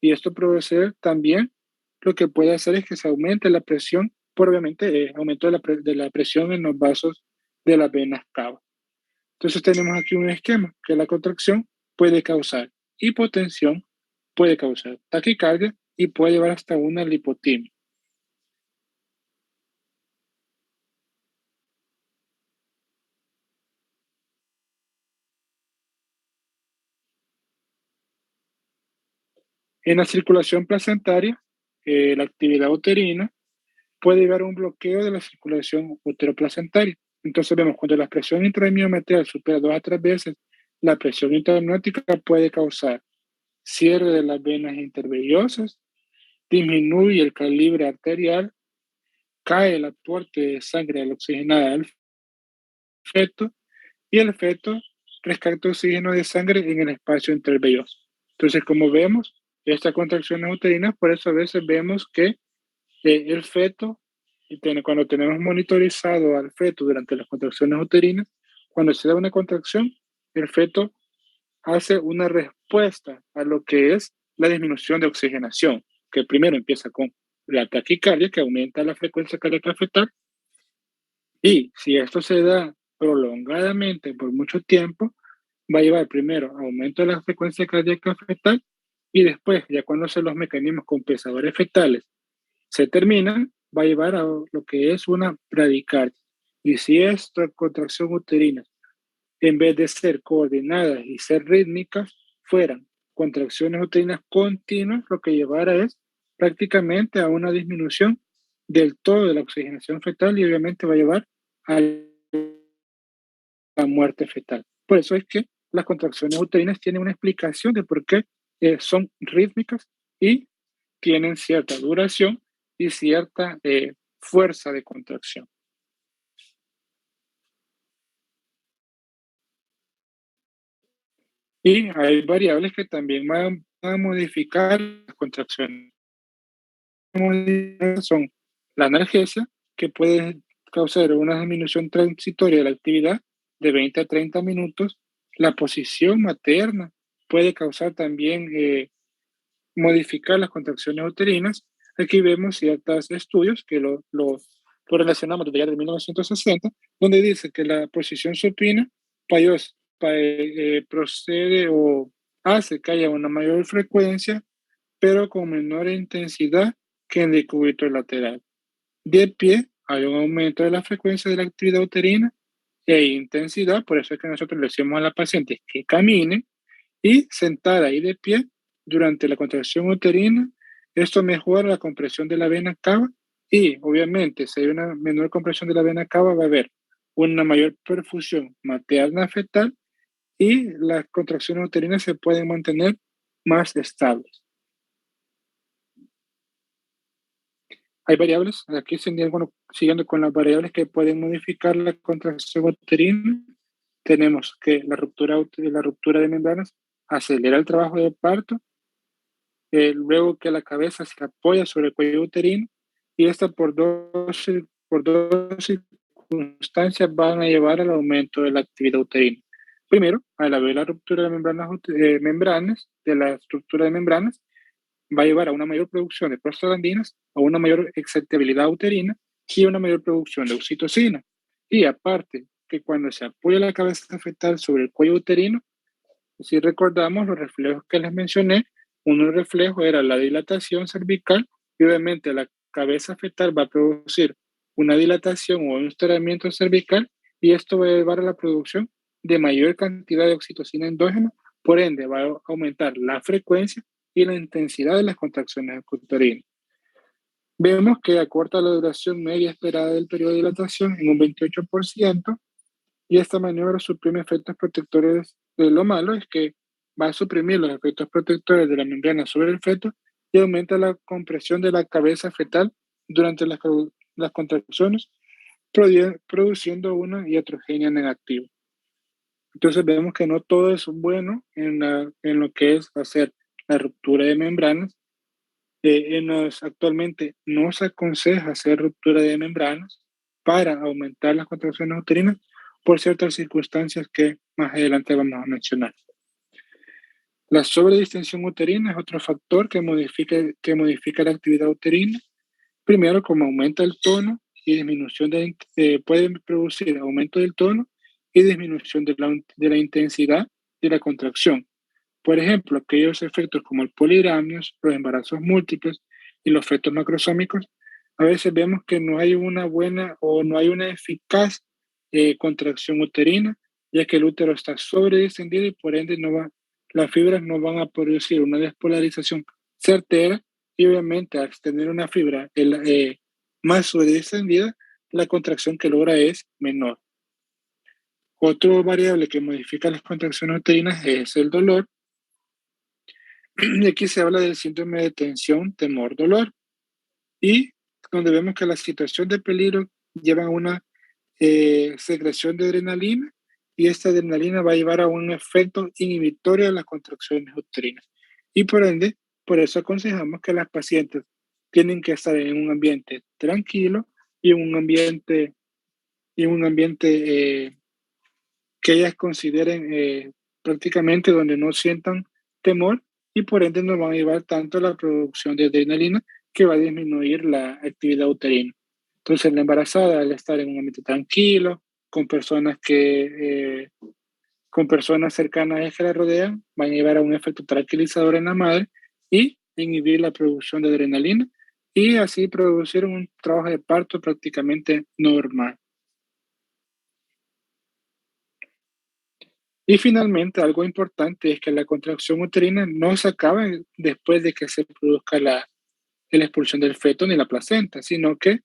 Y esto puede ser también lo que puede hacer es que se aumente la presión, por obviamente aumento de la presión en los vasos de las venas cava. Entonces tenemos aquí un esquema que la contracción puede causar hipotensión, puede causar taquicardia y puede llevar hasta una lipotimia. En la circulación placentaria, la actividad uterina puede llevar a un bloqueo de la circulación uteroplacentaria. Entonces vemos cuando la presión intramiometrial supera 2 a 3 veces la presión intraamniótica puede causar cierre de las venas interveniosas, disminuye el calibre arterial, cae el aporte de sangre oxigenada al feto y el feto rescata oxígeno de sangre en el espacio intervelloso. Entonces, como vemos, estas contracciones uterinas, por eso a veces vemos que el feto, cuando tenemos monitorizado al feto durante las contracciones uterinas, Cuando se da una contracción, el feto hace una respuesta a lo que es la disminución de oxigenación, que primero empieza con la taquicardia, que aumenta la frecuencia cardíaca fetal, y si esto se da prolongadamente por mucho tiempo, va a llevar primero a aumento de la frecuencia cardíaca fetal y después, ya cuando los mecanismos compensadores fetales se terminan, va a llevar a lo que es una bradicardia. Y si esta contracción uterina, en vez de ser coordinadas y ser rítmicas, fueran contracciones uterinas continuas, lo que llevara es prácticamente a una disminución del todo de la oxigenación fetal y obviamente va a llevar a la muerte fetal. Por eso es que las contracciones uterinas tienen una explicación de por qué son rítmicas y tienen cierta duración y cierta fuerza de contracción. Y hay variables que también van a modificar las contracciones. Son la analgesia, que puede causar una disminución transitoria de la actividad de 20 a 30 minutos. La posición materna puede causar también modificar las contracciones uterinas. Aquí vemos ciertos estudios que lo relacionamos desde ya de 1960, donde dice que la posición supina procede o hace que haya una mayor frecuencia, pero con menor intensidad que en el decúbito lateral. De pie, hay un aumento de la frecuencia de la actividad uterina e intensidad, por eso es que nosotros le decimos a la paciente que camine, y sentada y de pie durante la contracción uterina. Esto mejora la compresión de la vena cava y obviamente si hay una menor compresión de la vena cava va a haber una mayor perfusión materna fetal y las contracciones uterinas se pueden mantener más estables. Hay variables, aquí siguiendo con las variables que pueden modificar la contracción uterina, tenemos que la ruptura de membranas acelera el trabajo de parto, luego que la cabeza se apoya sobre el cuello uterino y esta por dos circunstancias van a llevar al aumento de la actividad uterina. Primero, al haber la ruptura de membranas, de la estructura de membranas, va a llevar a una mayor producción de prostaglandinas, a una mayor excitabilidad uterina y a una mayor producción de oxitocina. Y aparte, que cuando se apoya la cabeza fetal sobre el cuello uterino, si recordamos los reflejos que les mencioné, uno reflejo era la dilatación cervical y obviamente la cabeza fetal va a producir una dilatación o un estiramiento cervical y esto va a llevar a la producción de mayor cantidad de oxitocina endógena, por ende va a aumentar la frecuencia y la intensidad de las contracciones uterinas. Vemos que acorta la duración media esperada del periodo de dilatación en un 28%, y esta maniobra suprime efectos protectores. Lo malo es que va a suprimir los efectos protectores de la membrana sobre el feto y aumenta la compresión de la cabeza fetal durante las contracciones, produciendo una iatrogenia negativa. Entonces vemos que no todo es bueno en lo que es hacer la ruptura de membranas. Actualmente no se aconseja hacer ruptura de membranas para aumentar las contracciones uterinas por ciertas circunstancias que más adelante vamos a mencionar. La sobredistensión uterina es otro factor que modifica la actividad uterina. Primero, como aumenta el tono y disminución puede producir aumento del tono y disminución de la intensidad de la contracción. Por ejemplo, aquellos efectos como el polidramnios, los embarazos múltiples y los fetos macrosómicos, a veces vemos que no hay una buena o no hay una eficaz contracción uterina, ya que el útero está sobredistendido y por ende las fibras no van a producir una despolarización certera y obviamente al tener una fibra más sobredistendida, la contracción que logra es menor. Otra variable que modifica las contracciones uterinas es el dolor. Y aquí se habla del síndrome de tensión, temor, dolor, y donde vemos que la situación de peligro lleva a una secreción de adrenalina y esta adrenalina va a llevar a un efecto inhibitorio de las contracciones uterinas. Y por ende, por eso aconsejamos que las pacientes tienen que estar en un ambiente tranquilo y en un ambiente que ellas consideren prácticamente donde no sientan temor y por ende no van a llevar tanto la producción de adrenalina que va a disminuir la actividad uterina. Entonces la embarazada al estar en un ambiente tranquilo, con personas con personas cercanas que la rodean, van a llevar a un efecto tranquilizador en la madre y inhibir la producción de adrenalina y así producir un trabajo de parto prácticamente normal. Y finalmente, algo importante es que la contracción uterina no se acaba después de que se produzca la expulsión del feto ni la placenta, sino que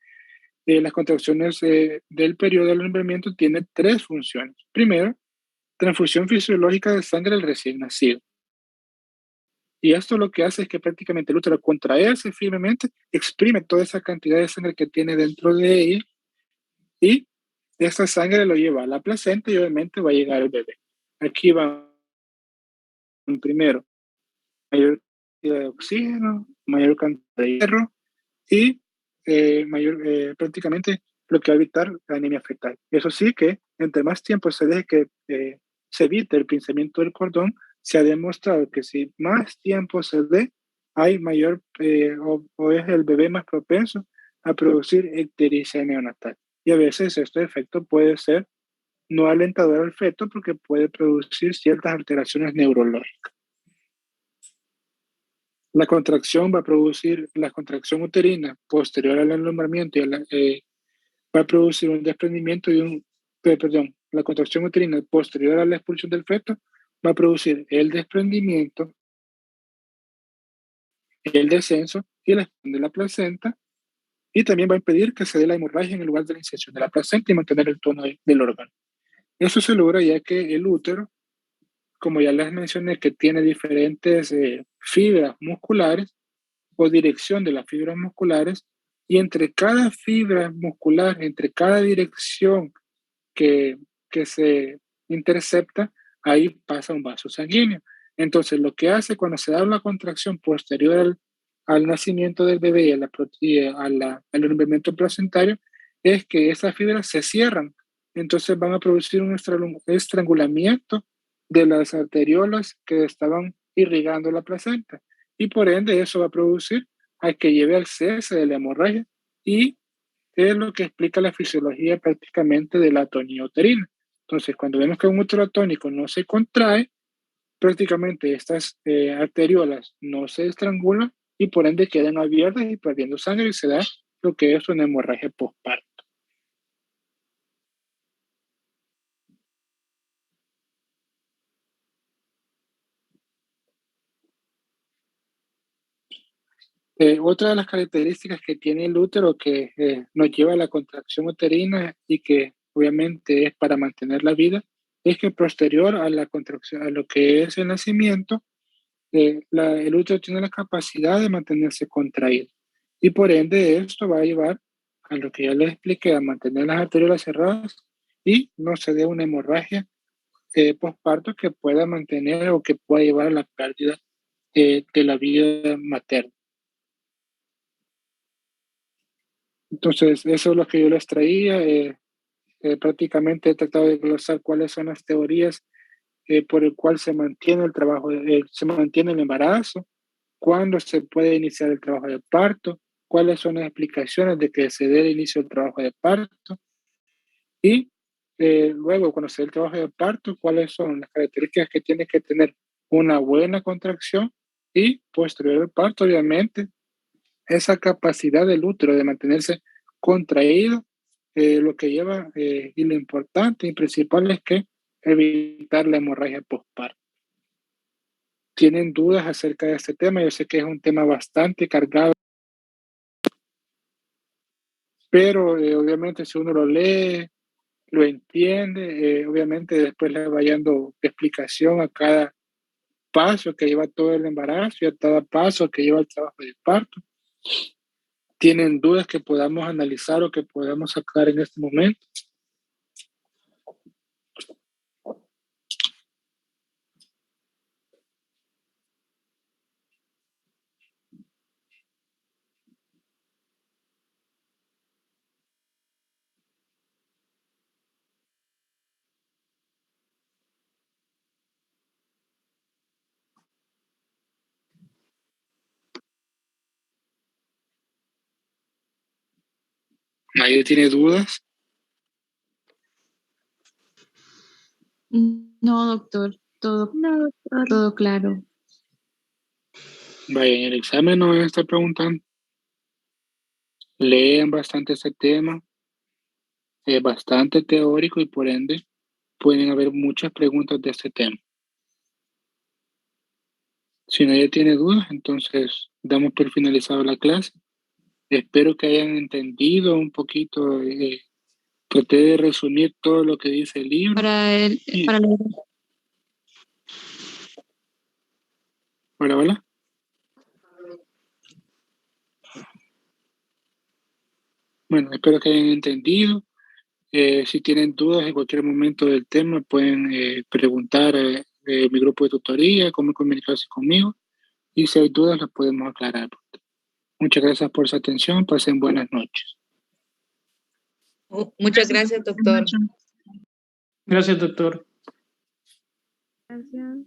las contracciones del periodo del alumbramiento tienen tres funciones. Primero, transfusión fisiológica de sangre al recién nacido. Y esto lo que hace es que prácticamente el útero contraerse firmemente, exprime toda esa cantidad de sangre que tiene dentro de ella y esa sangre lo lleva a la placenta y obviamente va a llegar al bebé. Aquí va primero mayor cantidad de oxígeno, mayor cantidad de hierro y prácticamente lo que va a evitar la anemia fetal. Eso sí que entre más tiempo se deje que se evite el pinzamiento del cordón, se ha demostrado que si más tiempo se dé, hay mayor o es el bebé más propenso a producir ictericia neonatal. Y a veces este efecto puede ser no alentador al feto porque puede producir ciertas alteraciones neurológicas. La contracción va a producir, la contracción uterina posterior al alumbramiento va a producir un desprendimiento perdón, la contracción uterina posterior a la expulsión del feto va a producir el desprendimiento, el descenso y la expulsión de la placenta y también va a impedir que se dé la hemorragia en el lugar de la inserción de la placenta y mantener el tono del órgano. Eso se logra ya que el útero, como ya les mencioné, que tiene diferentes fibras musculares, o dirección de las fibras musculares y entre cada fibra muscular, entre cada dirección que, que se intercepta, ahí pasa un vaso sanguíneo. Entonces, lo que hace cuando se da una contracción posterior al nacimiento del bebé y al rompimiento placentario es que esas fibras se cierran. Entonces van a producir un estrangulamiento de las arteriolas que estaban irrigando la placenta. Y por ende eso va a producir a que lleve al cese de la hemorragia y es lo que explica la fisiología prácticamente de la atonía uterina. Entonces, cuando vemos que un útero atónico no se contrae, prácticamente estas arteriolas no se estrangulan y por ende quedan abiertas y perdiendo sangre y se da lo que es una hemorragia postparto. Otra de las características que tiene el útero que nos lleva a la contracción uterina y que obviamente es para mantener la vida, es que posterior a la contracción, a lo que es el nacimiento, el útero tiene la capacidad de mantenerse contraído y por ende esto va a llevar a lo que ya les expliqué, a mantener las arteriolas cerradas y no se dé una hemorragia postparto que pueda mantener o que pueda llevar a la pérdida de la vida materna. Entonces, eso es lo que yo les traía. Prácticamente he tratado de glosar cuáles son las teorías por el cual se mantiene el trabajo, se mantiene el embarazo, cuándo se puede iniciar el trabajo de parto, cuáles son las explicaciones de que se dé el inicio del trabajo de parto y luego cuando se dé el trabajo de parto, cuáles son las características que tiene que tener una buena contracción y posterior al parto, obviamente, esa capacidad del útero de mantenerse contraído, lo que lleva y lo importante y principal es que evitar la hemorragia postparto. ¿Tienen dudas acerca de este tema? Yo sé que es un tema bastante cargado, pero obviamente si uno lo lee, lo entiende, obviamente después le va dando explicación a cada paso que lleva todo el embarazo y a cada paso que lleva el trabajo de parto. ¿Tienen dudas que podamos analizar o que podamos sacar en este momento? ¿Nadie tiene dudas? No, doctor. Todo claro. Vaya, en el examen no van a estar preguntando. Lean bastante ese tema. Es bastante teórico y por ende pueden haber muchas preguntas de este tema. Si nadie tiene dudas, entonces damos por finalizado la clase. Espero que hayan entendido un poquito. Traté de resumir todo lo que dice el libro. Hola. Bueno, espero que hayan entendido. Si tienen dudas en cualquier momento del tema, pueden preguntar en mi grupo de tutoría, cómo comunicarse conmigo. Y si hay dudas, las podemos aclarar. Muchas gracias por su atención. Pasen buenas noches. Muchas gracias, doctor. Gracias, doctor. Gracias.